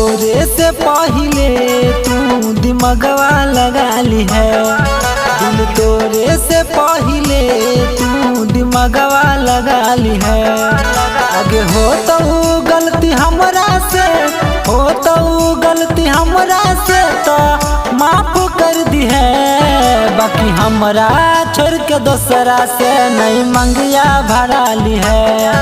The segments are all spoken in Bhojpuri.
तोरे से पहले तू दिमगवा लगा ली है। दिल तोरे से पहले तू दिमगवा लगा ली है। आगे हो तो गलती हमरा से, हो तो गलती हमरा से तो माफ कर दी है। बाकी हमरा छोड़ के दोसरा से नहीं मंगिया भरा ली है।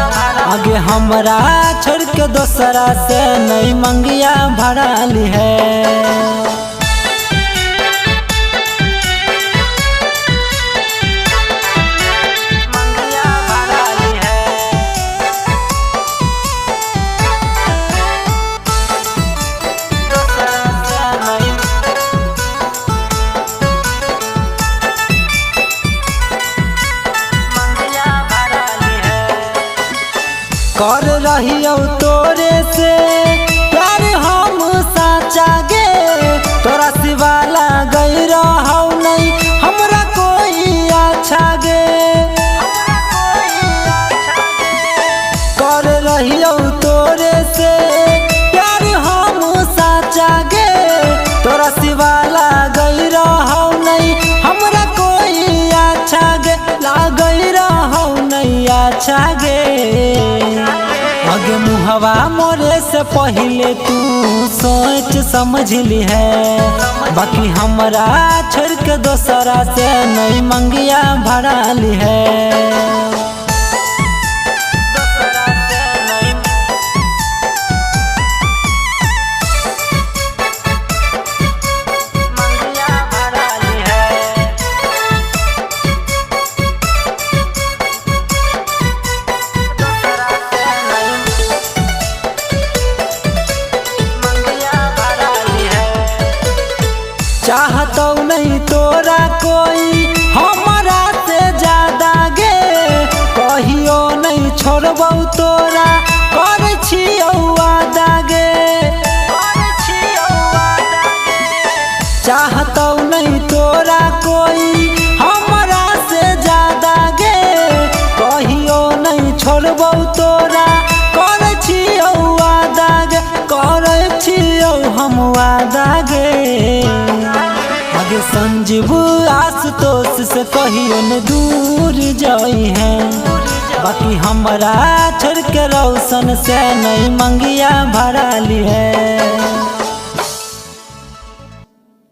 आगे हमरा छोड़ के दोसरा से नहीं मंगिया भरा ली है। कर रही तोरे से प्यार हम साचा गे, तोरा सिवा गई रहौ नहीं हमरा कोई अच्छा गे। कर रही तोरे से प्यार हम साचा गे, तोरा सिवा गई रहौ नहीं हमरा कोई अच्छा गे। गई रहौ नहीं अच्छा गे। आगे मुहवा मोरे से पहले तू सोच समझ ली है। बाकी हमरा छोड़ के दोसरा से नहीं मंगिया भरा ली है। चाहतो नहीं तोरा कोई हमरा से ज्यादा गे, कहियो नहीं छोड़बौ तोरा कर छियौ वादा गे। चाहतो नहीं तोरा कोई हमरा से ज्यादा गे, कहियो नहीं छोड़बौ तोरा कर छियौ वादा गे। कर छियौ हम वादा गे। आगे संजीव आशुतोष से कहियो न दूर जाई है। बाकी हमरा छोड़ के रौशन से नहीं मंगिया भरा ली है।